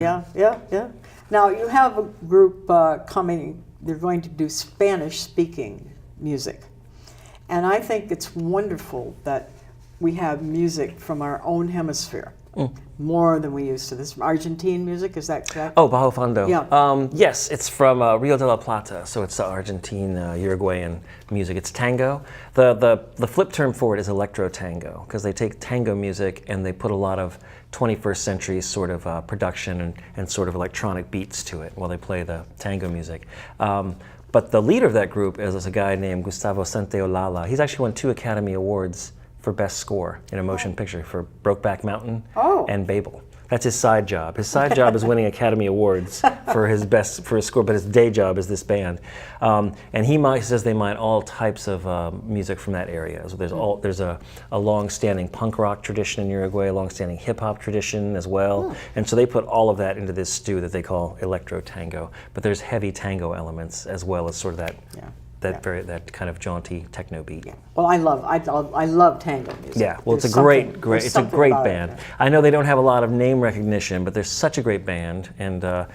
Yeah, yeah, yeah. Now you have a group coming, they're going to do Spanish-speaking music. And I think it's wonderful that we have music from our own hemisphere, more than we used to. This Argentine music, is that correct? Oh, Bajo Fondo. Yeah. Yes, it's from Rio de la Plata, so it's Argentine, Uruguayan music. It's tango. The flip term for it is Electro Tango, because they take tango music and they put a lot of 21st century sort of production and sort of electronic beats to it while they play the tango music. But the leader of that group is a guy named Gustavo Santaolalla. He's actually won 2 Academy Awards for Best Score in a Motion Picture for Brokeback Mountain and Babel. That's his side job. His side job is winning Academy Awards for his score, but his day job is this band. And he says they mine all types of music from that area. So there's a long-standing punk rock tradition in Uruguay, a long-standing hip-hop tradition as well. And so they put all of that into this stew that they call Electro Tango. But there's heavy tango elements as well as sort of that. That kind of jaunty techno beat. Yeah. Well, I love tango music. Yeah, well, it's a great band. I know they don't have a lot of name recognition, but they're such a great band, and that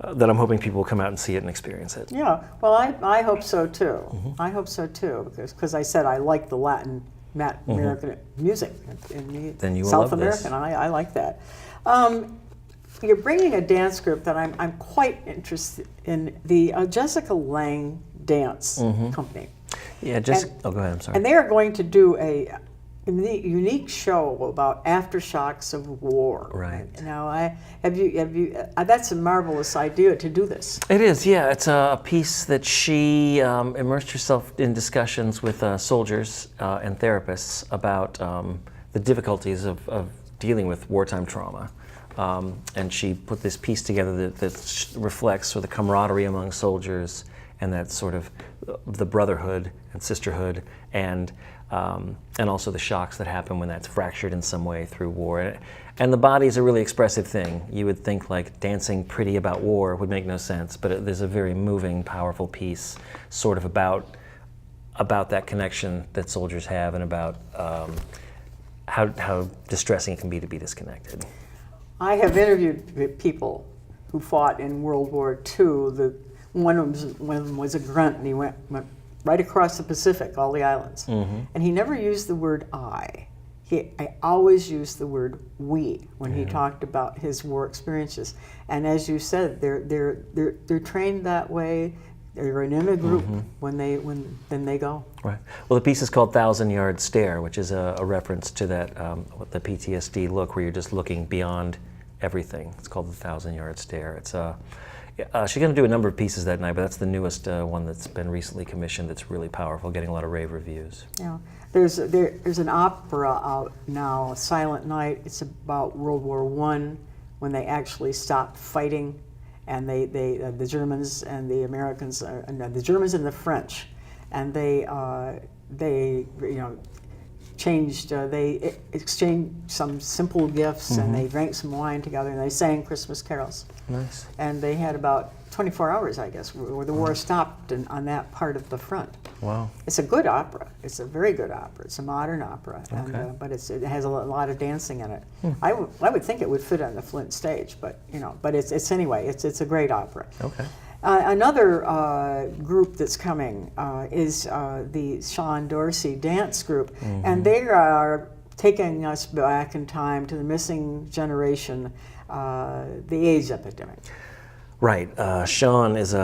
I'm hoping people will come out and see it and experience it. Yeah, well, I hope so too. I hope so too, because I said I like the Latin American music in South American. I like that. You're bringing a dance group that I'm quite interested in, the Jessica Lange dance company. Yeah, go ahead, I'm sorry. And they are going to do a unique show about aftershocks of war. Right. Now, that's a marvelous idea to do this. It is, yeah. It's a piece that she immersed herself in discussions with soldiers and therapists about the difficulties of dealing with wartime trauma. And she put this piece together that reflects sort of the camaraderie among soldiers and that sort of the brotherhood and sisterhood and also the shocks that happen when that's fractured in some way through war. And the body is a really expressive thing. You would think like dancing pretty about war would make no sense, but there's a very moving, powerful piece sort of about that connection that soldiers have and about how distressing it can be to be disconnected. I have interviewed people who fought in World War II. One of them was a grunt, and he went right across the Pacific, all the islands. And he never used the word I. I always used the word we when he talked about his war experiences. And as you said, they're trained that way. They're in a group when they go. Right. Well, the piece is called 1,000-Yard Stare, which is a reference to that the PTSD look, where you're just looking beyond everything. It's called the 1,000-Yard Stare. It's she's going to do a number of pieces that night, but that's the newest one that's been recently commissioned. That's really powerful, getting a lot of rave reviews. Yeah, there's an opera out now, Silent Night. It's about World War I, when they actually stopped fighting, and the Germans and the Americans, the Germans and the French, and they changed. They exchanged some simple gifts, and they drank some wine together, and they sang Christmas carols. Nice. And they had about 24 hours, I guess, where the war stopped on that part of the front. Wow. It's a good opera. It's a very good opera. It's a modern opera, but it has a lot of dancing in it. I would think it would fit on the Flint stage, but it's anyway. It's a great opera. Okay. Another group that's coming is the Sean Dorsey Dance Group, and they are taking us back in time to the missing generation, the AIDS epidemic. Right. Sean is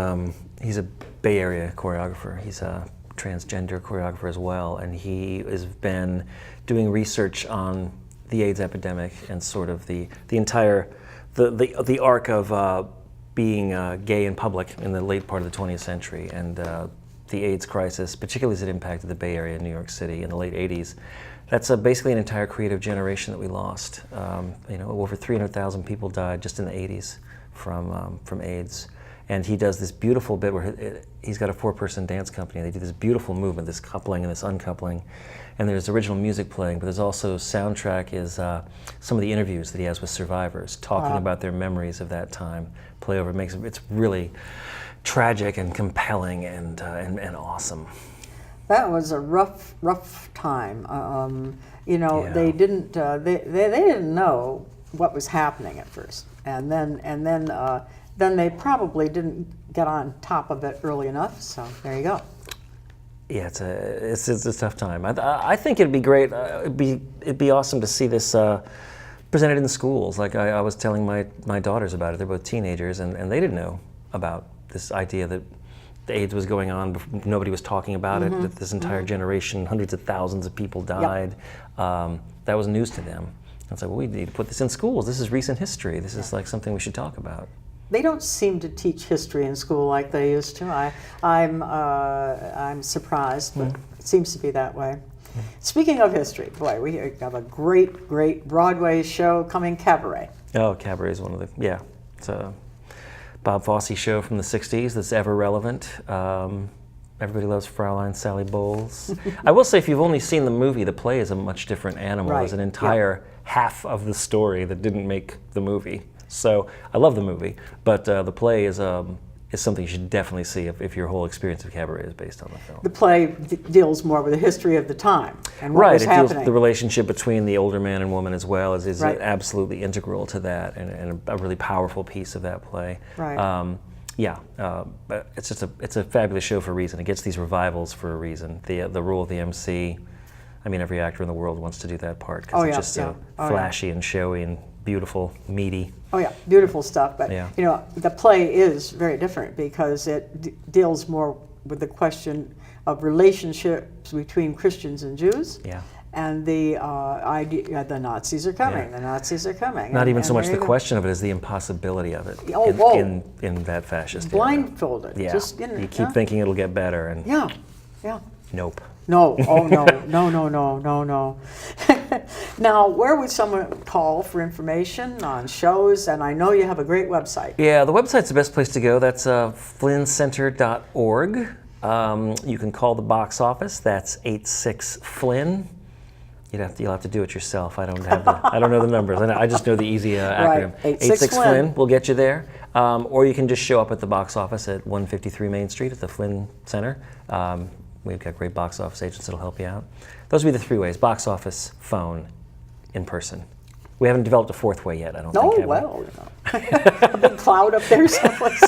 he's a Bay Area choreographer. He's a transgender choreographer as well, and he has been doing research on the AIDS epidemic and sort of the entire the arc of being gay in public in the late part of the 20th century, and the AIDS crisis, particularly as it impacted the Bay Area in New York City in the late 80s. That's basically an entire creative generation that we lost. Over 300,000 people died just in the 80s from AIDS. And he does this beautiful bit where he's got a 4-person dance company, and they do this beautiful movement, this coupling and this uncoupling. And there's original music playing, but there's also soundtrack is some of the interviews that he has with survivors, talking about their memories of that time. Play over, it's really tragic and compelling and awesome. That was a rough time. They didn't know what was happening at first, then they probably didn't get on top of it early enough. So there you go. Yeah, it's a tough time. I think it'd be great. It'd be awesome to see this presented in schools. Like I was telling my daughters about it. They're both teenagers, and they didn't know about this idea that the AIDS was going on. Nobody was talking about it. That this entire generation, hundreds of thousands of people died. Yep. That was news to them. I was like, well, we need to put this in schools. This is recent history. This is like something we should talk about. They don't seem to teach history in school like they used to. I'm surprised, but it seems to be that way. Speaking of history, boy, we have a great Broadway show coming, Cabaret. Oh, Cabaret is one of the, it's a Bob Fosse show from the 60s that's ever relevant. Everybody loves Fraulein Sally Bowles. I will say, if you've only seen the movie, the play is a much different animal. Right. There's an entire half of the story that didn't make the movie. So I love the movie, but the play is something you should definitely see if your whole experience of Cabaret is based on the film. The play deals more with the history of the time and what was it happening. deals with the relationship between the older man and woman as well is Right. absolutely integral to that, and a really powerful piece of that play. Right. But it's a fabulous show for a reason. It gets these revivals for a reason. The role of the MC. I mean, every actor in the world wants to do that part because it's just so flashy and showy and beautiful, meaty. Oh yeah, beautiful stuff. But Yeah. you know, the play is very different because it deals more with the question of relationships between Christians and Jews. Yeah. And the idea, the Nazis are coming. Yeah. The Nazis are coming. Not even so much there the you go. question of it as the impossibility of it in that fascist era. Blindfolded. Yeah. Just, you know, You keep thinking it'll get better, and Yeah. nope. No. Oh no. No. Now, where would someone call for information on shows? And I know you have a great website. Yeah, the website's the best place to go. That's flynncenter.org. You can call the box office. That's 86-FLYNN. You'll have to do it yourself. I don't know the numbers. I just know the easy acronym. Right. 86-FLYNN will get you there. Or you can just show up at the box office at 153 Main Street at the Flynn Center. We've got great box office agents that'll help you out. Those would be the three ways: box office, phone, in person. We haven't developed a fourth way yet, I don't think. Well, a big cloud up there someplace.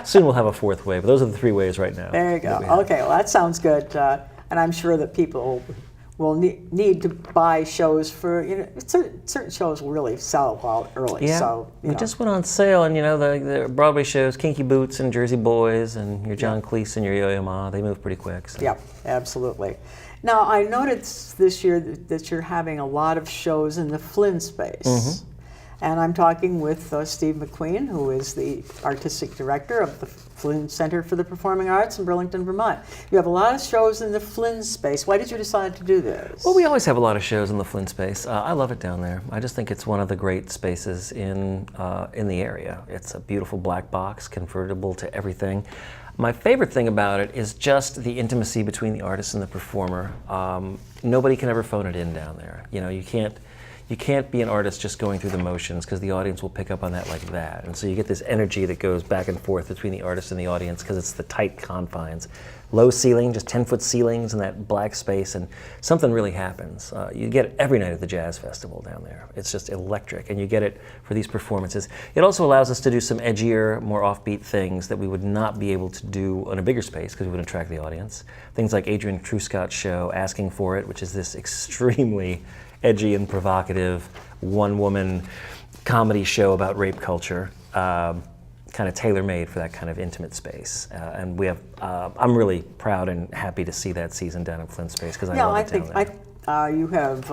Soon we'll have a fourth way, but those are the three ways right now. There you go. Okay, well, that sounds good. And I'm sure that people will need to buy shows for, certain shows will really sell out early. Yeah, So, we just went on sale, and the Broadway shows, Kinky Boots and Jersey Boys and your John Cleese and your Yo-Yo Ma, they move pretty quick. So. Yeah, absolutely. Now, I noticed this year that you're having a lot of shows in the Flynn Space. And I'm talking with Steve MacQueen, who is the artistic director of the Flynn Center for the Performing Arts in Burlington, Vermont. You have a lot of shows in the Flynn Space. Why did you decide to do this? Well, we always have a lot of shows in the Flynn Space. I love it down there. I just think it's one of the great spaces in the area. It's a beautiful black box, convertible to everything. My favorite thing about it is just the intimacy between the artist and the performer. Nobody can ever phone it in down there. You can't be an artist just going through the motions, because the audience will pick up on that like that. And so you get this energy that goes back and forth between the artist and the audience because it's the tight confines. Low ceiling, just 10-foot ceilings in that black space, and something really happens. You get it every night at the Jazz Festival down there. It's just electric, and you get it for these performances. It also allows us to do some edgier, more offbeat things that we would not be able to do in a bigger space because we would attract the audience. Things like Adrian Truscott's show, Asking for It, which is this extremely edgy and provocative one-woman comedy show about rape culture, kind of tailor-made for that kind of intimate space. And we have, I'm really proud and happy to see that season down in Flynn Space because I love it down there. You have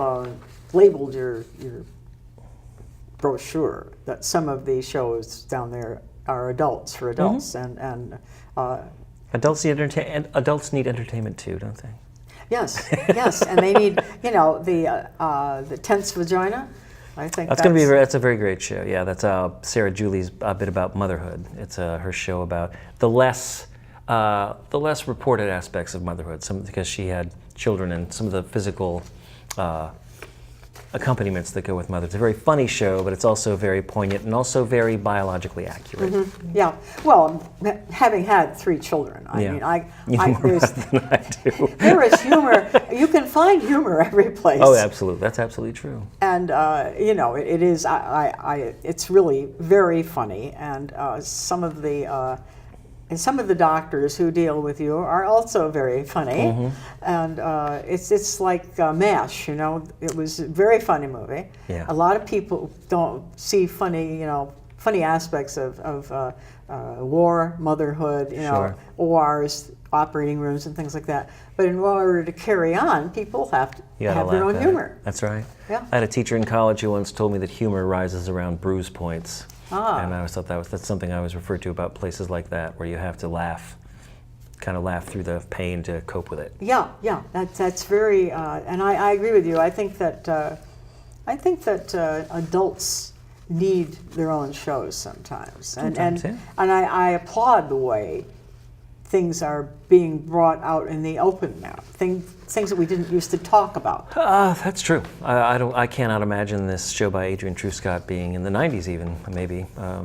labeled your brochure that some of the shows down there are adults for adults, and adults need entertainment too, don't they? Yes, and they need, the tense vagina. I think that's going to be that's a very great show. Yeah, that's Sarah Julie's bit about motherhood. It's her show about the less reported aspects of motherhood. Because she had children and some of the physical accompaniments that go with Mother. It's a very funny show, but it's also very poignant and also very biologically accurate. Yeah. Well, having had 3 children, I mean, You know more about than I do. there is humor. You can find humor every place. Oh, absolutely. That's absolutely true. And you know, it is. It's really very funny, and some of the doctors who deal with you are also very funny, and it's like MASH. You know, it was a very funny movie. Yeah. A lot of people don't see funny aspects of war, motherhood, Sure. ORs, operating rooms, and things like that. But in order to carry on, people have to You gotta have their laugh own at humor. it. That's right. Yeah. I had a teacher in college who once told me that humor rises around bruise points. And I always thought that's something I always referred to about places like that, where you have to laugh, kind of laugh through the pain to cope with it. Yeah, that's very, and I agree with you. I think that adults need their own shows sometimes, Sometimes, and I applaud the way things are being brought out in the open now. Things that we didn't used to talk about. That's true. I cannot imagine this show by Adrian Truscott being in the 90s even, maybe. I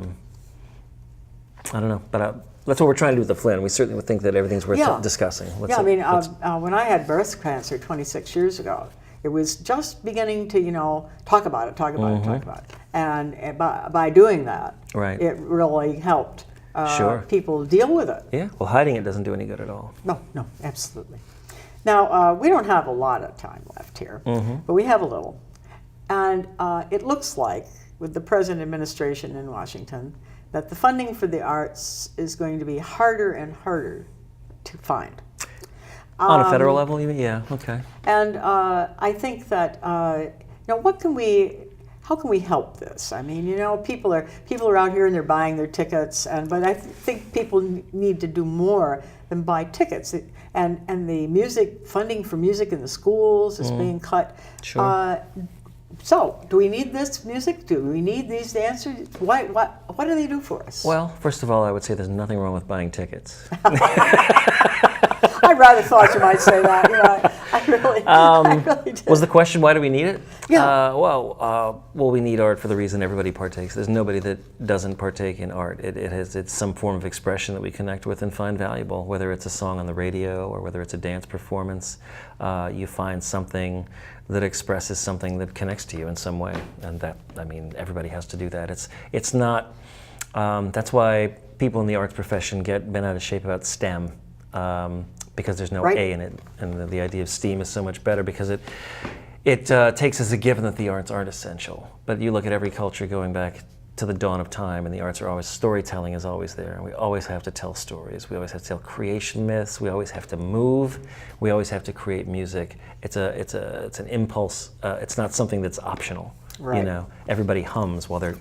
don't know, but that's what we're trying to do with the Flynn. We certainly would think that everything's worth discussing. I mean, when I had breast cancer 26 years ago, it was just beginning to, talk about it. And by doing that, Right. it really helped Sure. people deal with it. Yeah, well, hiding it doesn't do any good at all. No, absolutely. Now, we don't have a lot of time left here, but we have a little. And it looks like, with the present administration in Washington, that the funding for the arts is going to be harder and harder to find. On a federal level, even? Yeah, okay. And I think that, how can we help this? I mean, people are out here and they're buying their tickets, but I think people need to do more than buy tickets. And the funding for music in the schools is being cut. Sure. So, do we need this music? Do we need these dancers? What do they do for us? Well, first of all, I would say there's nothing wrong with buying tickets. I rather thought you might say that. I really did. Was the question, why do we need it? Yeah. Well, we need art for the reason everybody partakes. There's nobody that doesn't partake in art. It's some form of expression that we connect with and find valuable, whether it's a song on the radio or whether it's a dance performance. You find something that expresses something that connects to you in some way, and everybody has to do that. It's not. That's why people in the arts profession get bent out of shape about STEM. Because there's no A in it, and the idea of STEAM is so much better because it takes as a given that the arts aren't essential. But you look at every culture going back to the dawn of time, and the arts are always, storytelling is always there, and we always have to tell stories. We always have to tell creation myths. We always have to move. We always have to create music. It's an impulse. It's not something that's optional. Right. Everybody hums while they're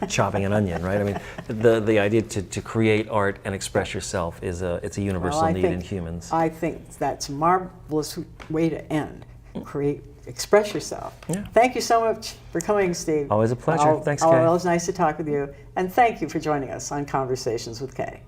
chopping an onion, right? I mean, the idea to create art and express yourself it's a universal need in humans. I think that's a marvelous way to end. Express yourself. Yeah. Thank you so much for coming, Steve. Always a pleasure. Thanks, Kay. Always nice to talk with you. And thank you for joining us on Conversations with Kay.